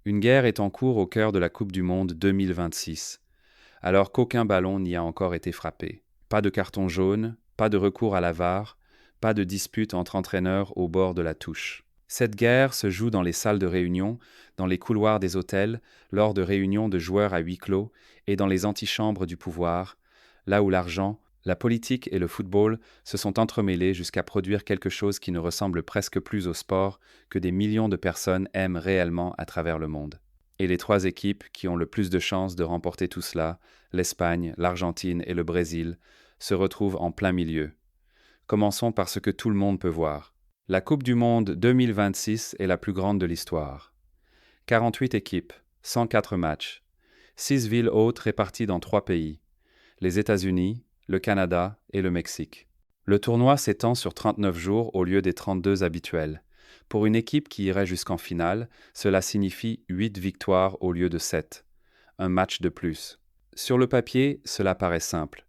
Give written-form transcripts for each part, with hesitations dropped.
Une guerre est en cours au cœur de la Coupe du Monde 2026, alors qu'aucun ballon n'y a encore été frappé. Pas de carton jaune, pas de recours à la VAR, pas de dispute entre entraîneurs au bord de la touche. Cette guerre se joue dans les salles de réunion, dans les couloirs des hôtels, lors de réunions de joueurs à huis clos et dans les antichambres du pouvoir, là où l'argent, la politique et le football se sont entremêlés jusqu'à produire quelque chose qui ne ressemble presque plus au sport que des millions de personnes aiment réellement à travers le monde. Et les trois équipes qui ont le plus de chances de remporter tout cela, l'Espagne, l'Argentine et le Brésil, se retrouvent en plein milieu. Commençons par ce que tout le monde peut voir. La Coupe du Monde 2026 est la plus grande de l'histoire. 48 équipes, 104 matchs, 6 villes hôtes réparties dans 3 pays, les États-Unis, le Canada et le Mexique. Le tournoi s'étend sur 39 jours au lieu des 32 habituels. Pour une équipe qui irait jusqu'en finale, cela signifie 8 victoires au lieu de 7. Un match de plus. Sur le papier, cela paraît simple.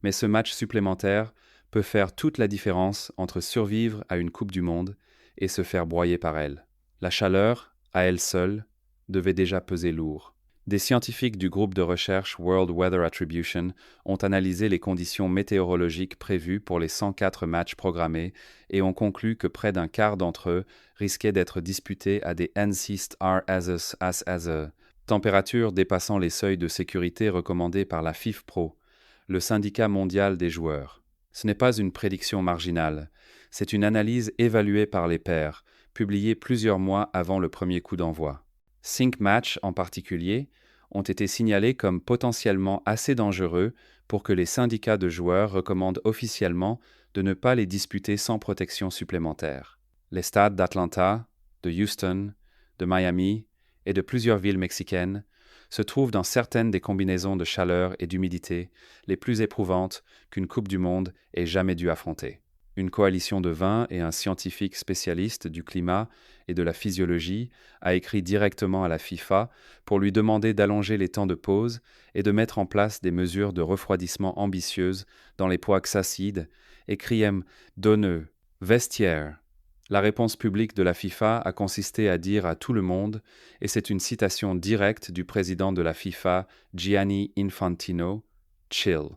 Mais ce match supplémentaire peut faire toute la différence entre survivre à une Coupe du Monde et se faire broyer par elle. La chaleur, à elle seule, devait déjà peser lourd. Des scientifiques du groupe de recherche World Weather Attribution ont analysé les conditions météorologiques prévues pour les 104 matchs programmés et ont conclu que près d'un quart d'entre eux risquaient d'être disputés à des NC***, températures dépassant les seuils de sécurité recommandés par la FIFPro, le syndicat mondial des joueurs. Ce n'est pas une prédiction marginale, c'est une analyse évaluée par les pairs, publiée plusieurs mois avant le premier coup d'envoi. 5 matchs en particulier ont été signalés comme potentiellement assez dangereux pour que les syndicats de joueurs recommandent officiellement de ne pas les disputer sans protection supplémentaire. Les stades d'Atlanta, de Houston, de Miami et de plusieurs villes mexicaines se trouvent dans certaines des combinaisons de chaleur et d'humidité les plus éprouvantes qu'une Coupe du Monde ait jamais dû affronter. Une coalition de 20 et un scientifique spécialiste du climat et de la physiologie a écrit directement à la FIFA pour lui demander d'allonger les temps de pause et de mettre en place des mesures de refroidissement ambitieuses dans les Poaxacides et Criem Donneux, Vestiaire. La réponse publique de la FIFA a consisté à dire à tout le monde, et c'est une citation directe du président de la FIFA, Gianni Infantino, « Chill ».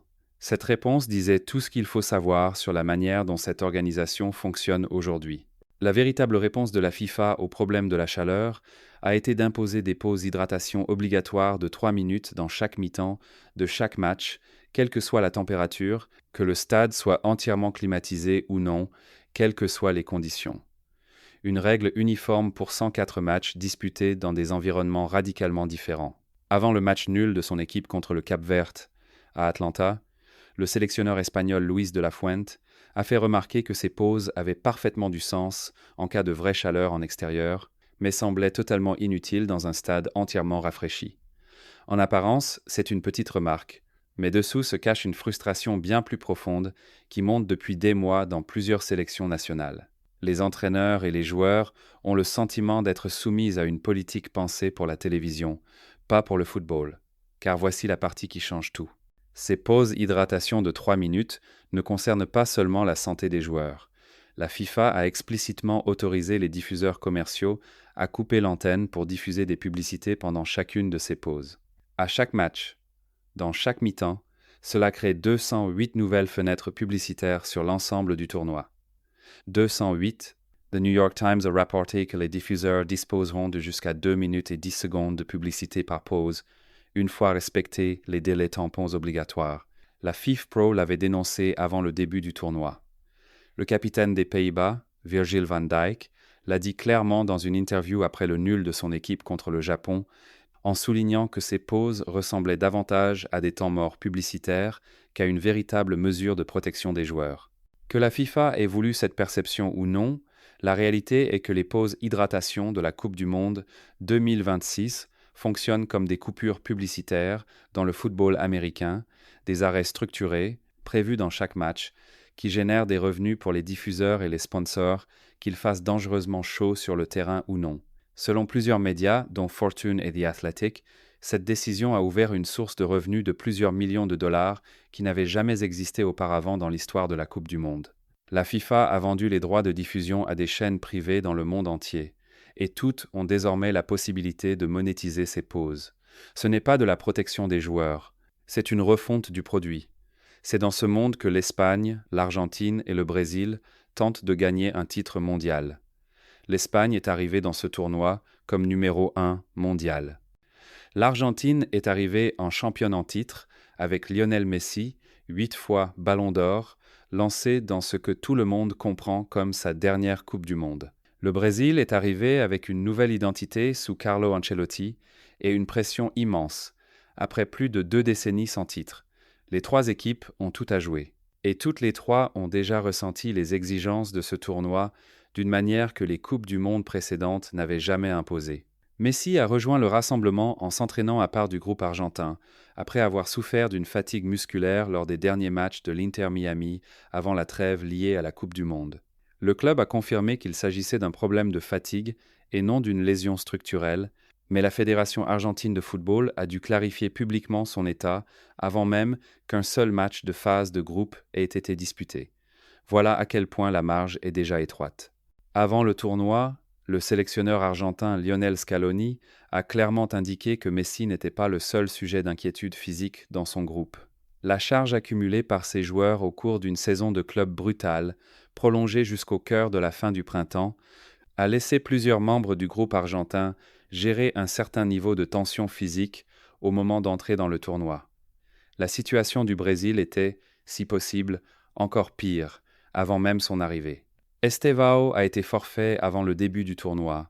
Cette réponse disait tout ce qu'il faut savoir sur la manière dont cette organisation fonctionne aujourd'hui. La véritable réponse de la FIFA au problème de la chaleur a été d'imposer des pauses d'hydratation obligatoires de 3 minutes dans chaque mi-temps de chaque match, quelle que soit la température, que le stade soit entièrement climatisé ou non, quelles que soient les conditions. Une règle uniforme pour 104 matchs disputés dans des environnements radicalement différents. Avant le match nul de son équipe contre le Cap-Vert à Atlanta, le sélectionneur espagnol Luis de la Fuente a fait remarquer que ces pauses avaient parfaitement du sens en cas de vraie chaleur en extérieur, mais semblaient totalement inutiles dans un stade entièrement rafraîchi. En apparence, c'est une petite remarque, mais dessous se cache une frustration bien plus profonde qui monte depuis des mois dans plusieurs sélections nationales. Les entraîneurs et les joueurs ont le sentiment d'être soumis à une politique pensée pour la télévision, pas pour le football, car voici la partie qui change tout. Ces pauses hydratation de 3 minutes ne concernent pas seulement la santé des joueurs. La FIFA a explicitement autorisé les diffuseurs commerciaux à couper l'antenne pour diffuser des publicités pendant chacune de ces pauses. À chaque match, dans chaque mi-temps, cela crée 208 nouvelles fenêtres publicitaires sur l'ensemble du tournoi. 208, The New York Times a rapporté que les diffuseurs disposeront de jusqu'à 2 minutes et 10 secondes de publicité par pause, une fois respectés les délais tampons obligatoires. La FIFPro l'avait dénoncé avant le début du tournoi. Le capitaine des Pays-Bas, Virgil van Dijk, l'a dit clairement dans une interview après le nul de son équipe contre le Japon, en soulignant que ces pauses ressemblaient davantage à des temps morts publicitaires qu'à une véritable mesure de protection des joueurs. Que la FIFA ait voulu cette perception ou non, la réalité est que les pauses hydratation de la Coupe du Monde 2026 fonctionnent comme des coupures publicitaires dans le football américain, des arrêts structurés, prévus dans chaque match, qui génèrent des revenus pour les diffuseurs et les sponsors, qu'ils fassent dangereusement chaud sur le terrain ou non. Selon plusieurs médias, dont Fortune et The Athletic, cette décision a ouvert une source de revenus de plusieurs millions de dollars qui n'avait jamais existé auparavant dans l'histoire de la Coupe du Monde. La FIFA a vendu les droits de diffusion à des chaînes privées dans le monde entier, et toutes ont désormais la possibilité de monétiser ces pauses. Ce n'est pas de la protection des joueurs, c'est une refonte du produit. C'est dans ce monde que l'Espagne, l'Argentine et le Brésil tentent de gagner un titre mondial. L'Espagne est arrivée dans ce tournoi comme numéro 1 mondial. L'Argentine est arrivée en championne en titre avec Lionel Messi, 8 fois Ballon d'Or, lancé dans ce que tout le monde comprend comme sa dernière Coupe du Monde. Le Brésil est arrivé avec une nouvelle identité sous Carlo Ancelotti et une pression immense, après plus de 2 décennies sans titre. Les 3 équipes ont tout à jouer. Et toutes les 3 ont déjà ressenti les exigences de ce tournoi d'une manière que les Coupes du Monde précédentes n'avaient jamais imposée. Messi a rejoint le rassemblement en s'entraînant à part du groupe argentin, après avoir souffert d'une fatigue musculaire lors des derniers matchs de l'Inter Miami avant la trêve liée à la Coupe du Monde. Le club a confirmé qu'il s'agissait d'un problème de fatigue et non d'une lésion structurelle, mais la Fédération argentine de football a dû clarifier publiquement son état avant même qu'un seul match de phase de groupe ait été disputé. Voilà à quel point la marge est déjà étroite. Avant le tournoi, le sélectionneur argentin Lionel Scaloni a clairement indiqué que Messi n'était pas le seul sujet d'inquiétude physique dans son groupe. La charge accumulée par ses joueurs au cours d'une saison de club brutale, prolongée jusqu'au cœur de la fin du printemps, a laissé plusieurs membres du groupe argentin gérer un certain niveau de tension physique au moment d'entrer dans le tournoi. La situation du Brésil était, si possible, encore pire, avant même son arrivée. Estevao a été forfait avant le début du tournoi.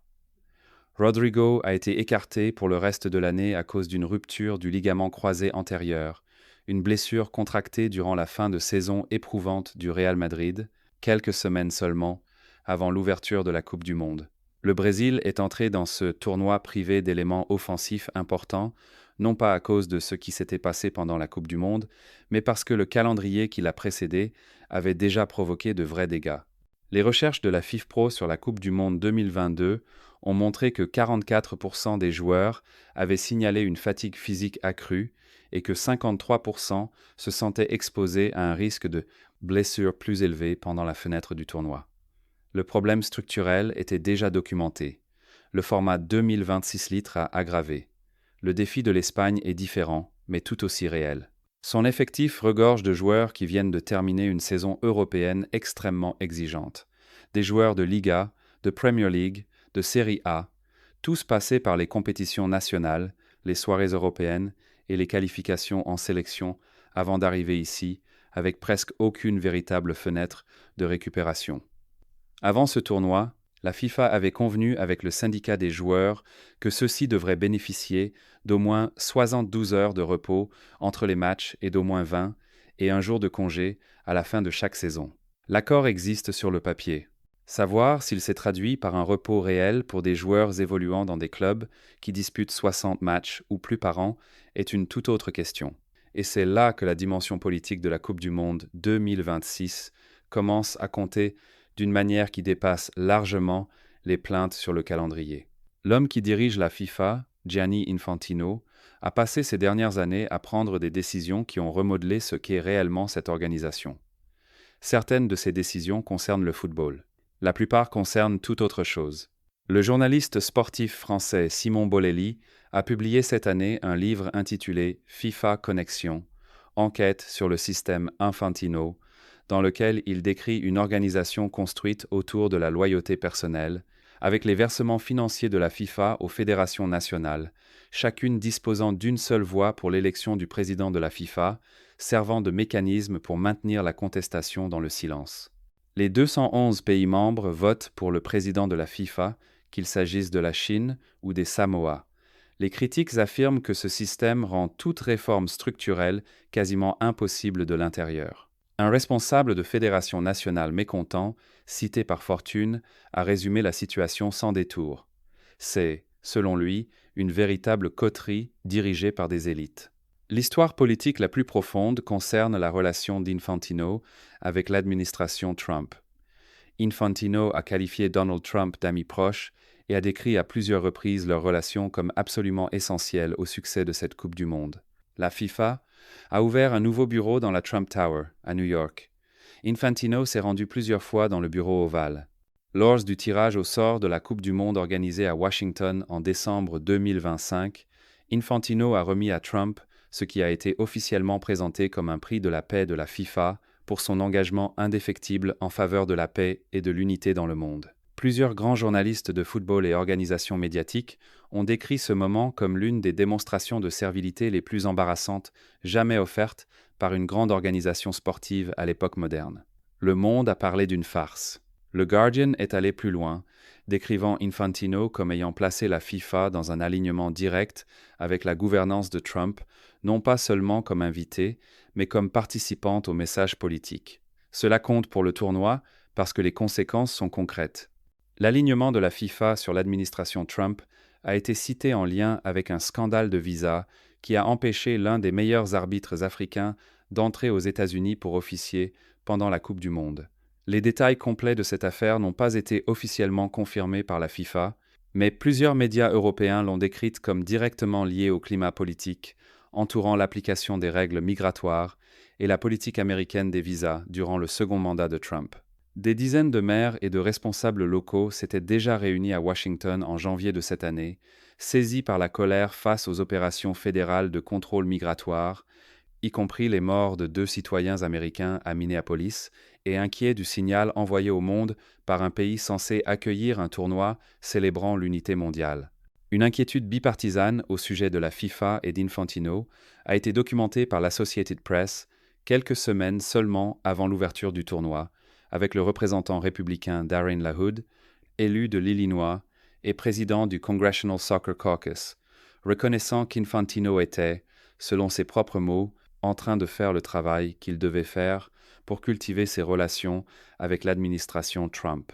Rodrigo a été écarté pour le reste de l'année à cause d'une rupture du ligament croisé antérieur, une blessure contractée durant la fin de saison éprouvante du Real Madrid, quelques semaines seulement, avant l'ouverture de la Coupe du Monde. Le Brésil est entré dans ce tournoi privé d'éléments offensifs importants, non pas à cause de ce qui s'était passé pendant la Coupe du Monde, mais parce que le calendrier qui l'a précédé avait déjà provoqué de vrais dégâts. Les recherches de la FIFPro sur la Coupe du Monde 2022 ont montré que 44% des joueurs avaient signalé une fatigue physique accrue et que 53% se sentaient exposés à un risque de blessure plus élevé pendant la fenêtre du tournoi. Le problème structurel était déjà documenté. Le format 2026 litres a aggravé. Le défi de l'Espagne est différent, mais tout aussi réel. Son effectif regorge de joueurs qui viennent de terminer une saison européenne extrêmement exigeante. Des joueurs de Liga, de Premier League, de Serie A, tous passés par les compétitions nationales, les soirées européennes et les qualifications en sélection avant d'arriver ici, avec presque aucune véritable fenêtre de récupération. Avant ce tournoi, la FIFA avait convenu avec le syndicat des joueurs que ceux-ci devraient bénéficier d'au moins 72 heures de repos entre les matchs et d'au moins 20 et un jour de congé à la fin de chaque saison. L'accord existe sur le papier. Savoir s'il s'est traduit par un repos réel pour des joueurs évoluant dans des clubs qui disputent 60 matchs ou plus par an est une toute autre question. Et c'est là que la dimension politique de la Coupe du Monde 2026 commence à compter d'une manière qui dépasse largement les plaintes sur le calendrier. L'homme qui dirige la FIFA, Gianni Infantino, a passé ces dernières années à prendre des décisions qui ont remodelé ce qu'est réellement cette organisation. Certaines de ces décisions concernent le football. La plupart concernent toute autre chose. Le journaliste sportif français Simon Bolelli a publié cette année un livre intitulé « FIFA Connexion, enquête sur le système Infantino », dans lequel il décrit une organisation construite autour de la loyauté personnelle, avec les versements financiers de la FIFA aux fédérations nationales, chacune disposant d'une seule voix pour l'élection du président de la FIFA, servant de mécanisme pour maintenir la contestation dans le silence. Les 211 pays membres votent pour le président de la FIFA, qu'il s'agisse de la Chine ou des Samoa. Les critiques affirment que ce système rend toute réforme structurelle quasiment impossible de l'intérieur. Un responsable de fédération nationale mécontent, cité par Fortune, a résumé la situation sans détour. C'est, selon lui, une véritable coterie dirigée par des élites. L'histoire politique la plus profonde concerne la relation d'Infantino avec l'administration Trump. Infantino a qualifié Donald Trump d'ami proche et a décrit à plusieurs reprises leur relation comme absolument essentielle au succès de cette Coupe du Monde. La FIFA a ouvert un nouveau bureau dans la Trump Tower, à New York. Infantino s'est rendu plusieurs fois dans le bureau ovale. Lors du tirage au sort de la Coupe du monde organisée à Washington en décembre 2025, Infantino a remis à Trump ce qui a été officiellement présenté comme un prix de la paix de la FIFA pour son engagement indéfectible en faveur de la paix et de l'unité dans le monde. Plusieurs grands journalistes de football et organisations médiatiques ont décrit ce moment comme l'une des démonstrations de servilité les plus embarrassantes jamais offertes par une grande organisation sportive à l'époque moderne. Le monde a parlé d'une farce. Le Guardian est allé plus loin, décrivant Infantino comme ayant placé la FIFA dans un alignement direct avec la gouvernance de Trump, non pas seulement comme invitée, mais comme participante au message politique. Cela compte pour le tournoi parce que les conséquences sont concrètes. L'alignement de la FIFA sur l'administration Trump a été cité en lien avec un scandale de visa qui a empêché l'un des meilleurs arbitres africains d'entrer aux États-Unis pour officier pendant la Coupe du Monde. Les détails complets de cette affaire n'ont pas été officiellement confirmés par la FIFA, mais plusieurs médias européens l'ont décrite comme directement liée au climat politique entourant l'application des règles migratoires et la politique américaine des visas durant le second mandat de Trump. Des dizaines de maires et de responsables locaux s'étaient déjà réunis à Washington en janvier de cette année, saisis par la colère face aux opérations fédérales de contrôle migratoire, y compris les morts de 2 citoyens américains à Minneapolis, et inquiets du signal envoyé au monde par un pays censé accueillir un tournoi célébrant l'unité mondiale. Une inquiétude bipartisane au sujet de la FIFA et d'Infantino a été documentée par l'Associated Press quelques semaines seulement avant l'ouverture du tournoi, avec le représentant républicain Darren LaHood, élu de l'Illinois et président du Congressional Soccer Caucus, reconnaissant qu'Infantino était, selon ses propres mots, en train de faire le travail qu'il devait faire pour cultiver ses relations avec l'administration Trump.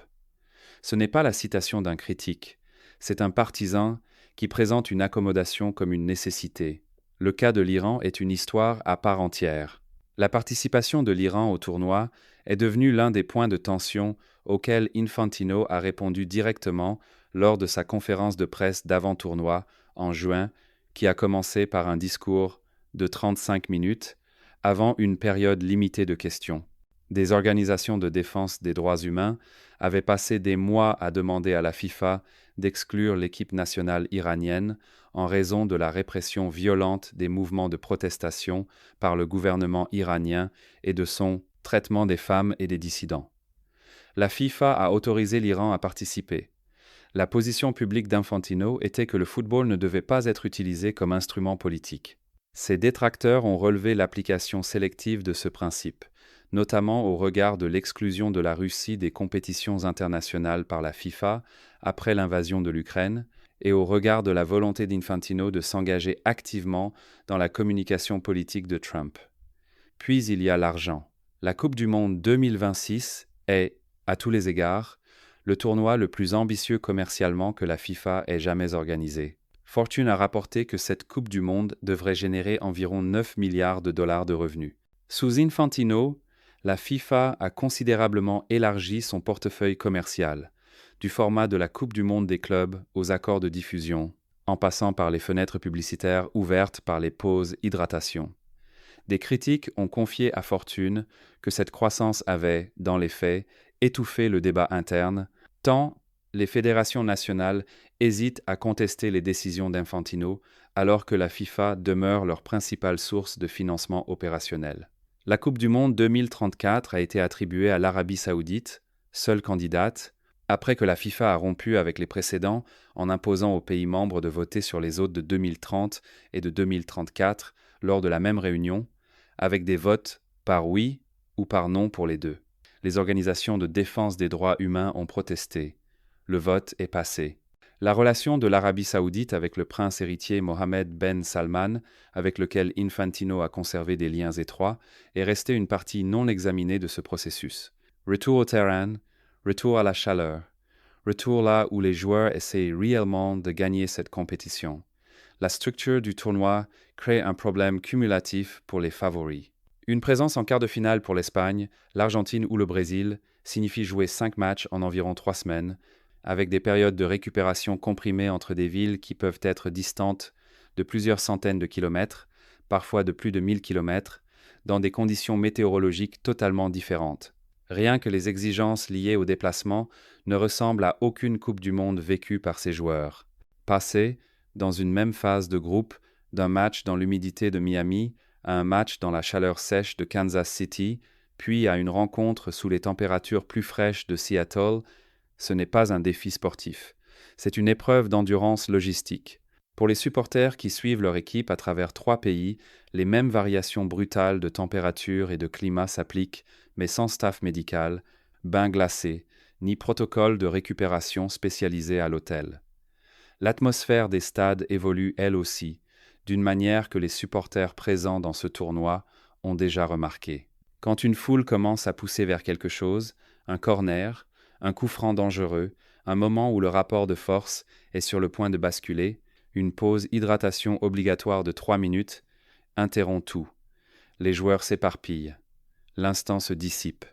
Ce n'est pas la citation d'un critique, c'est un partisan qui présente une accommodation comme une nécessité. Le cas de l'Iran est une histoire à part entière. La participation de l'Iran au tournoi est devenue l'un des points de tension auxquels Infantino a répondu directement lors de sa conférence de presse d'avant-tournoi en juin, qui a commencé par un discours de 35 minutes, avant une période limitée de questions. Des organisations de défense des droits humains avaient passé des mois à demander à la FIFA d'exclure l'équipe nationale iranienne en raison de la répression violente des mouvements de protestation par le gouvernement iranien et de son traitement des femmes et des dissidents. La FIFA a autorisé l'Iran à participer. La position publique d'Infantino était que le football ne devait pas être utilisé comme instrument politique. Ses détracteurs ont relevé l'application sélective de ce principe, notamment au regard de l'exclusion de la Russie des compétitions internationales par la FIFA après l'invasion de l'Ukraine, et au regard de la volonté d'Infantino de s'engager activement dans la communication politique de Trump. Puis il y a l'argent. La Coupe du Monde 2026 est, à tous les égards, le tournoi le plus ambitieux commercialement que la FIFA ait jamais organisé. Fortune a rapporté que cette Coupe du Monde devrait générer environ 9 milliards de dollars de revenus. Sous Infantino, la FIFA a considérablement élargi son portefeuille commercial, du format de la Coupe du Monde des clubs aux accords de diffusion, en passant par les fenêtres publicitaires ouvertes par les pauses hydratation. Des critiques ont confié à Fortune que cette croissance avait, dans les faits, étouffé le débat interne, tant les fédérations nationales hésitent à contester les décisions d'Infantino alors que la FIFA demeure leur principale source de financement opérationnel. La Coupe du Monde 2034 a été attribuée à l'Arabie saoudite, seule candidate, après que la FIFA a rompu avec les précédents en imposant aux pays membres de voter sur les autres de 2030 et de 2034 lors de la même réunion, avec des votes par oui ou par non pour les deux. Les organisations de défense des droits humains ont protesté. Le vote est passé. La relation de l'Arabie saoudite avec le prince héritier Mohammed Ben Salman, avec lequel Infantino a conservé des liens étroits, est restée une partie non examinée de ce processus. Retour au terrain, retour à la chaleur, retour là où les joueurs essaient réellement de gagner cette compétition. La structure du tournoi crée un problème cumulatif pour les favoris. Une présence en quart de finale pour l'Espagne, l'Argentine ou le Brésil signifie jouer 5 matchs en environ 3 semaines, avec des périodes de récupération comprimées entre des villes qui peuvent être distantes de plusieurs centaines de kilomètres, parfois de plus de 1000 kilomètres, dans des conditions météorologiques totalement différentes. Rien que les exigences liées au déplacement ne ressemblent à aucune Coupe du Monde vécue par ces joueurs. Passer, dans une même phase de groupe, d'un match dans l'humidité de Miami à un match dans la chaleur sèche de Kansas City, puis à une rencontre sous les températures plus fraîches de Seattle, ce n'est pas un défi sportif. C'est une épreuve d'endurance logistique. Pour les supporters qui suivent leur équipe à travers 3 pays, les mêmes variations brutales de température et de climat s'appliquent, mais sans staff médical, bain glacé, ni protocole de récupération spécialisé à l'hôtel. L'atmosphère des stades évolue elle aussi, d'une manière que les supporters présents dans ce tournoi ont déjà remarqué. Quand une foule commence à pousser vers quelque chose, un corner, un coup franc dangereux, un moment où le rapport de force est sur le point de basculer, une pause hydratation obligatoire de 3 minutes interrompt tout. Les joueurs s'éparpillent. L'instant se dissipe.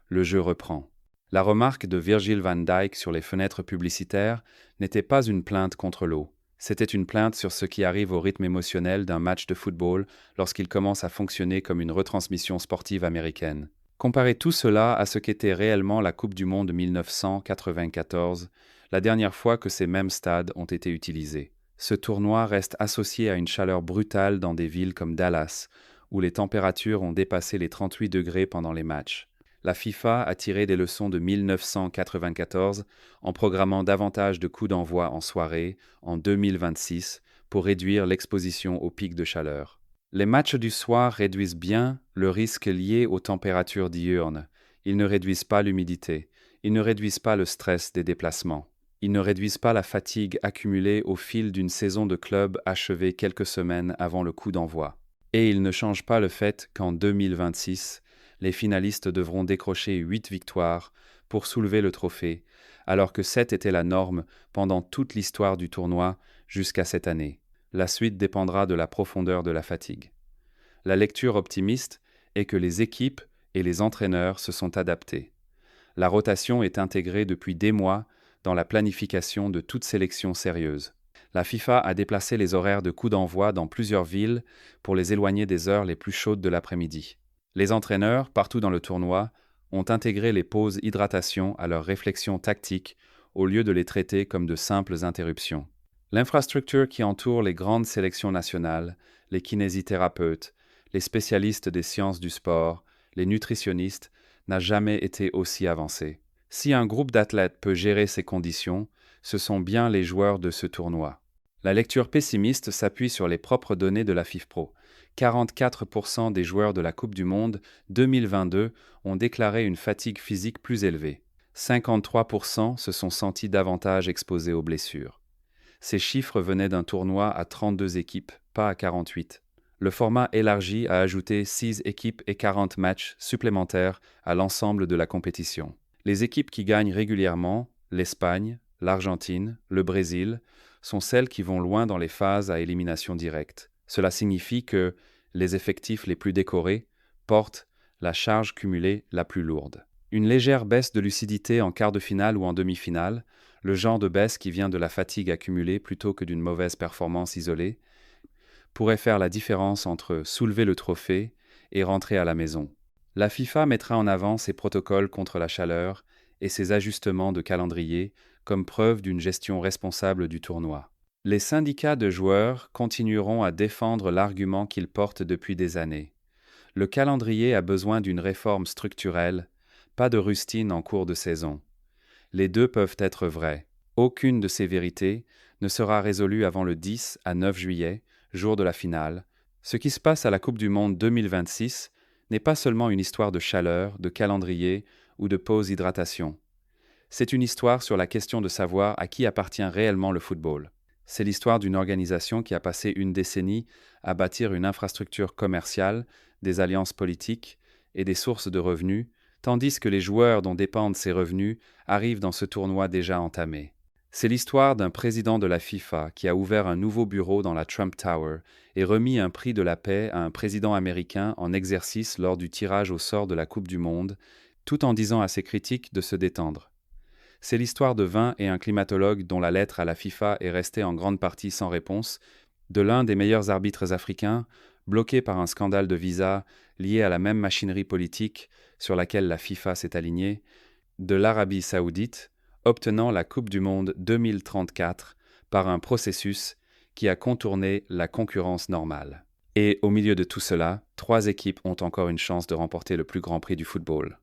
Le jeu reprend. La remarque de Virgil van Dijk sur les fenêtres publicitaires n'était pas une plainte contre l'eau. C'était une plainte sur ce qui arrive au rythme émotionnel d'un match de football lorsqu'il commence à fonctionner comme une retransmission sportive américaine. Comparez tout cela à ce qu'était réellement la Coupe du Monde 1994, la dernière fois que ces mêmes stades ont été utilisés. Ce tournoi reste associé à une chaleur brutale dans des villes comme Dallas, où les températures ont dépassé les 38 degrés pendant les matchs. La FIFA a tiré des leçons de 1994 en programmant davantage de coups d'envoi en soirée en 2026 pour réduire l'exposition aux pics de chaleur. Les matchs du soir réduisent bien le risque lié aux températures diurnes. Ils ne réduisent pas l'humidité. Ils ne réduisent pas le stress des déplacements. Ils ne réduisent pas la fatigue accumulée au fil d'une saison de club achevée quelques semaines avant le coup d'envoi. Et ils ne changent pas le fait qu'en 2026, les finalistes devront décrocher 8 victoires pour soulever le trophée, alors que 7 était la norme pendant toute l'histoire du tournoi jusqu'à cette année. La suite dépendra de la profondeur de la fatigue. La lecture optimiste est que les équipes et les entraîneurs se sont adaptés. La rotation est intégrée depuis des mois dans la planification de toute sélection sérieuse. La FIFA a déplacé les horaires de coup d'envoi dans plusieurs villes pour les éloigner des heures les plus chaudes de l'après-midi. Les entraîneurs, partout dans le tournoi, ont intégré les pauses hydratation à leurs réflexions tactiques au lieu de les traiter comme de simples interruptions. L'infrastructure qui entoure les grandes sélections nationales, les kinésithérapeutes, les spécialistes des sciences du sport, les nutritionnistes, n'a jamais été aussi avancée. Si un groupe d'athlètes peut gérer ces conditions, ce sont bien les joueurs de ce tournoi. La lecture pessimiste s'appuie sur les propres données de la FIFPro. 44% des joueurs de la Coupe du Monde 2022 ont déclaré une fatigue physique plus élevée. 53% se sont sentis davantage exposés aux blessures. Ces chiffres venaient d'un tournoi à 32 équipes, pas à 48. Le format élargi a ajouté 6 équipes et 40 matchs supplémentaires à l'ensemble de la compétition. Les équipes qui gagnent régulièrement, l'Espagne, l'Argentine, le Brésil, sont celles qui vont loin dans les phases à élimination directe. Cela signifie que les effectifs les plus décorés portent la charge cumulée la plus lourde. Une légère baisse de lucidité en quart de finale ou en demi-finale, le genre de baisse qui vient de la fatigue accumulée plutôt que d'une mauvaise performance isolée, pourrait faire la différence entre soulever le trophée et rentrer à la maison. La FIFA mettra en avant ses protocoles contre la chaleur et ses ajustements de calendrier comme preuve d'une gestion responsable du tournoi. Les syndicats de joueurs continueront à défendre l'argument qu'ils portent depuis des années. Le calendrier a besoin d'une réforme structurelle, pas de rustine en cours de saison. Les deux peuvent être vrais. Aucune de ces vérités ne sera résolue avant le 10 à 9 juillet, jour de la finale. Ce qui se passe à la Coupe du Monde 2026 n'est pas seulement une histoire de chaleur, de calendrier ou de pause hydratation. C'est une histoire sur la question de savoir à qui appartient réellement le football. C'est l'histoire d'une organisation qui a passé une décennie à bâtir une infrastructure commerciale, des alliances politiques et des sources de revenus, tandis que les joueurs dont dépendent ces revenus arrivent dans ce tournoi déjà entamé. C'est l'histoire d'un président de la FIFA qui a ouvert un nouveau bureau dans la Trump Tower et remis un prix de la paix à un président américain en exercice lors du tirage au sort de la Coupe du Monde, tout en disant à ses critiques de se détendre. C'est l'histoire de 20 et un climatologue dont la lettre à la FIFA est restée en grande partie sans réponse, de l'un des meilleurs arbitres africains, bloqué par un scandale de visa lié à la même machinerie politique sur laquelle la FIFA s'est alignée, de l'Arabie saoudite, obtenant la Coupe du Monde 2034 par un processus qui a contourné la concurrence normale. Et au milieu de tout cela, 3 équipes ont encore une chance de remporter le plus grand prix du football.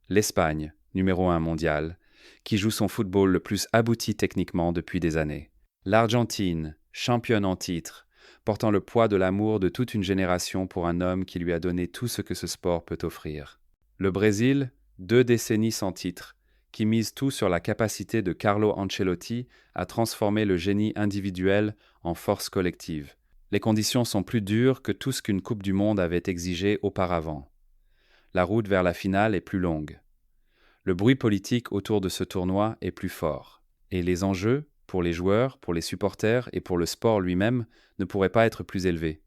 L'Espagne, numéro 1 mondial, qui joue son football le plus abouti techniquement depuis des années. L'Argentine, championne en titre, portant le poids de l'amour de toute une génération pour un homme qui lui a donné tout ce que ce sport peut offrir. Le Brésil, 2 décennies sans titre, qui mise tout sur la capacité de Carlo Ancelotti à transformer le génie individuel en force collective. Les conditions sont plus dures que tout ce qu'une Coupe du Monde avait exigé auparavant. La route vers la finale est plus longue. Le bruit politique autour de ce tournoi est plus fort. Et les enjeux, pour les joueurs, pour les supporters et pour le sport lui-même, ne pourraient pas être plus élevés.